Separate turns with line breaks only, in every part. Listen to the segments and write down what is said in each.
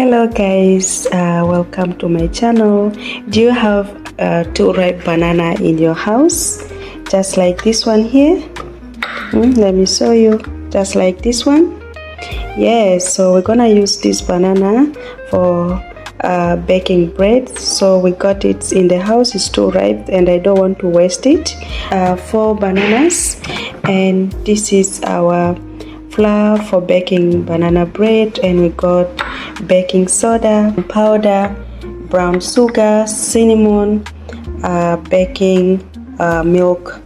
Hello guys, welcome to my channel. Do you have two ripe banana in your house just like this one here? Let me show you. Just like this one. Yes, so we're gonna use this banana for baking bread. So we got it in the house. It's too ripe and I don't want to waste it. 4 bananas, and this is our flour for baking banana bread, and we got baking soda powder, brown sugar, cinnamon, baking milk,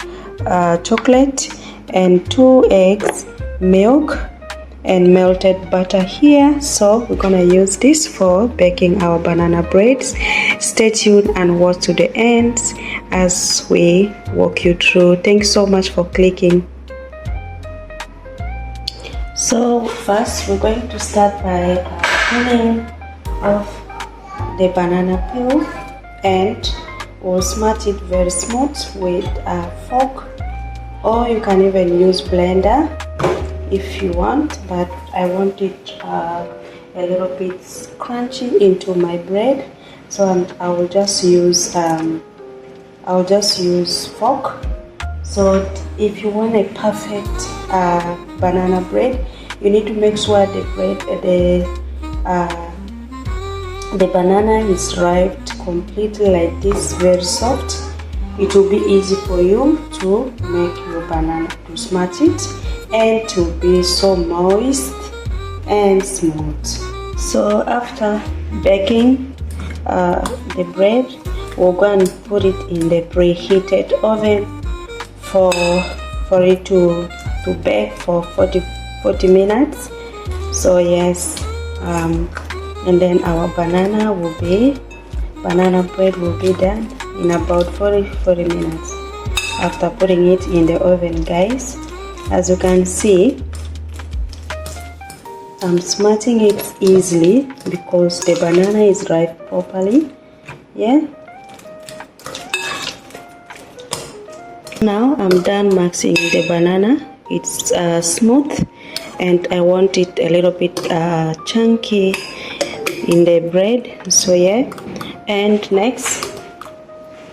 chocolate, and 2 eggs, milk, and melted butter here. So we're gonna use this for baking our banana breads. Stay tuned and watch to the end as we walk you through. Thanks so much for clicking. So first we're going to start by peeling off the banana peel, and we'll smash it very smooth with a fork, or you can even use blender if you want, but I want it a little bit crunchy into my bread, so I will just use fork. So if you want a perfect banana bread, you need to make sure the banana is ripe completely like this, very soft. It will be easy for you to make your banana, to smash it, and to be so moist and smooth. So after baking the bread, we're going to put it in the preheated oven for it to bake for 40 minutes. So yes, and then our banana bread will be done in about 40 minutes after putting it in the oven, guys. As you can see, I'm smashing it easily because the banana is ripe properly. Yeah, now I'm done mixing the banana. It's smooth, and I want it a little bit chunky in the bread. So yeah, and next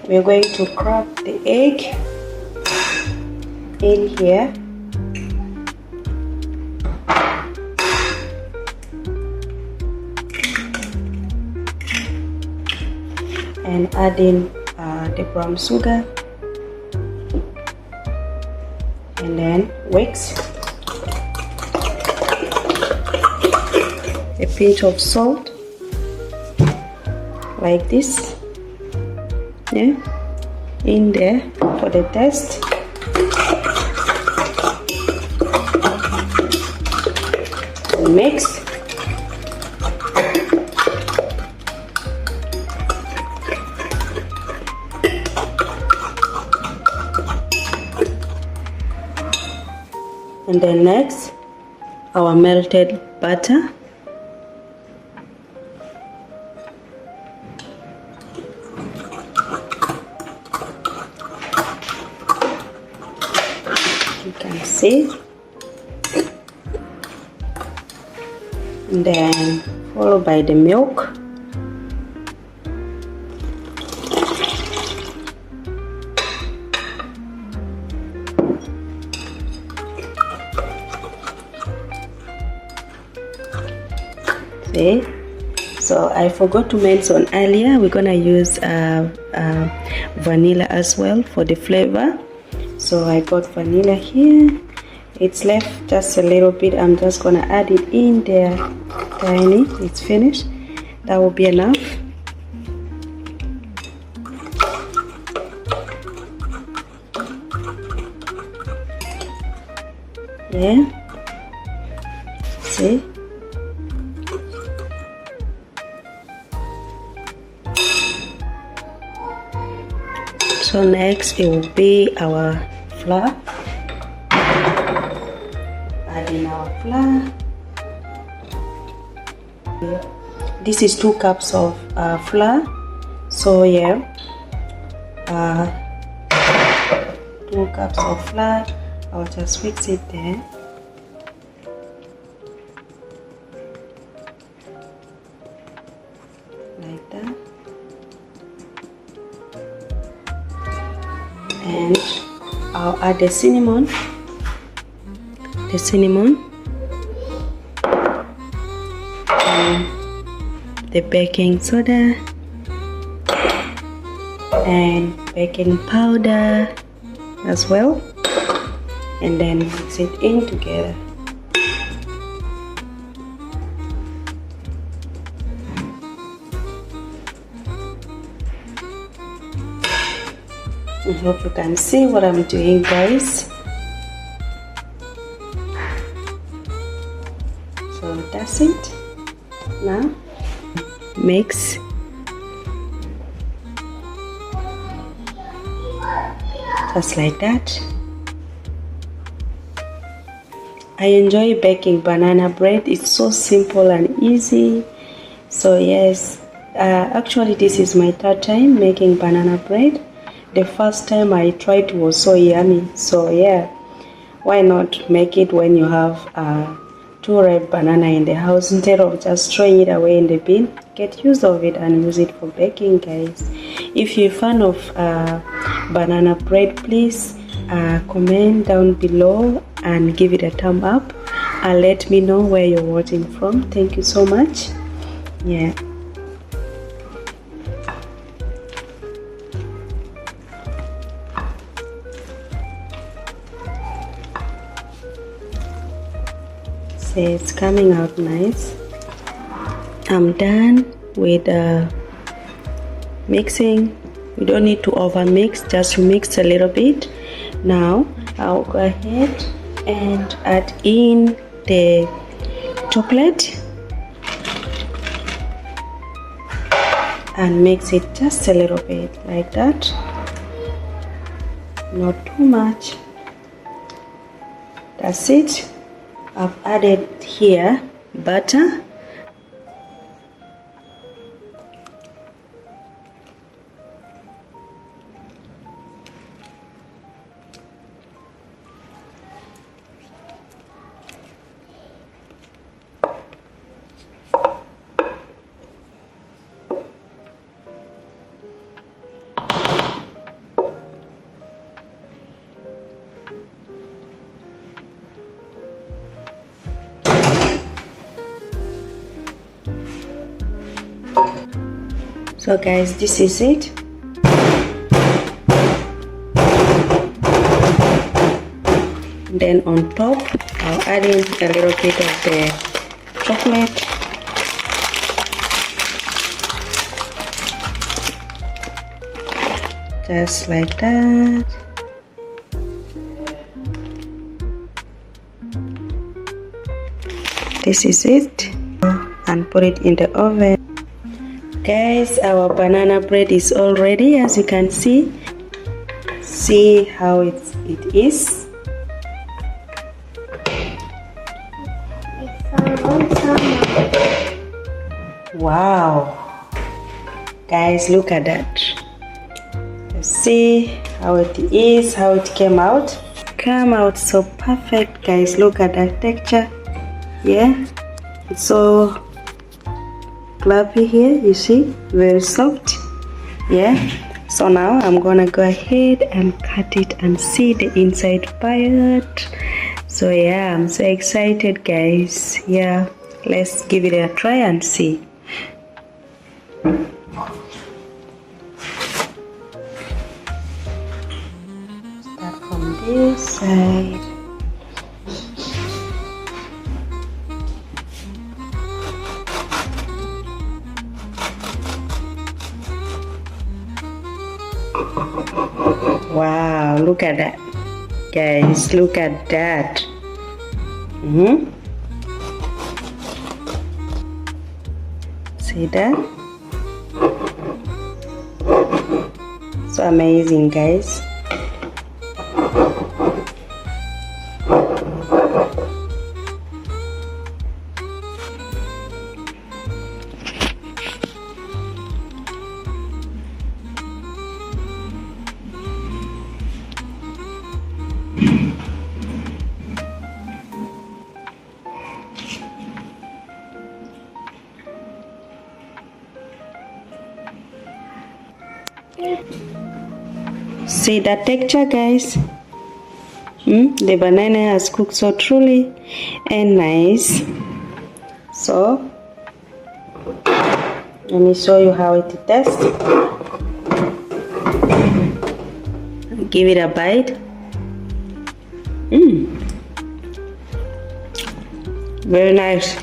we're going to crack the egg in here, and add in the brown sugar, and then wax, a pinch of salt like this, yeah, in there for the taste. Mix. And then next, our melted butter. You can see. And then followed by the milk. See? So I forgot to mention earlier, we're gonna use vanilla as well for the flavor. So I got vanilla here. It's left just a little bit. I'm just gonna add it in there tiny. It's finished. That will be enough. Yeah, see. So next it will be our flour. Adding our flour. This is 2 cups of flour. So yeah, 2 cups of flour. I'll just fix it there. And I'll add the cinnamon, and the baking soda and baking powder as well, and then mix it in together. I hope you can see what I'm doing, guys. So that's it. Now mix. Just like that. I enjoy baking banana bread. It's so simple and easy. So yes, actually this is my third time making banana bread. The first time I tried was so yummy. So yeah, why not make it when you have 2 ripe banana in the house instead of just throwing it away in the bin. Get use of it and use it for baking, guys. If you're a fan of banana bread, please comment down below and give it a thumb up and let me know where you're watching from. Thank you so much. Yeah. So it's coming out nice. I'm done with mixing. You don't need to over mix, just mix a little bit. Now I'll go ahead and add in the chocolate and mix it just a little bit like that, not too much. That's it. I've added here butter, so guys, this is it. Then on top I'll add in a little bit of the chocolate, just like that. This is it, and put it in the oven. Guys, our banana bread is all ready, as you can see. See how it is. Wow, guys, look at that. See how it is, how it came out so perfect, guys. Look at that texture. Yeah, it's so fluffy here, you see, very soft. Yeah, so now I'm gonna go ahead and cut it and see the inside part. So yeah, I'm so excited, guys. Yeah, let's give it a try and see. Start from this side. Wow, look at that, guys. Look at that. See that? So amazing, guys. See that texture, guys? The banana has cooked so truly and nice. So let me show you how it tastes. Give it a bite. Very nice,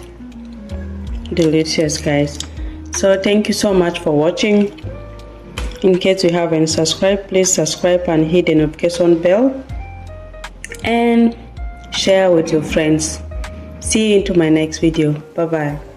delicious, guys. So thank you so much for watching. In case you haven't subscribed, please subscribe and hit the notification bell and share with your friends. See you into my next video. Bye bye.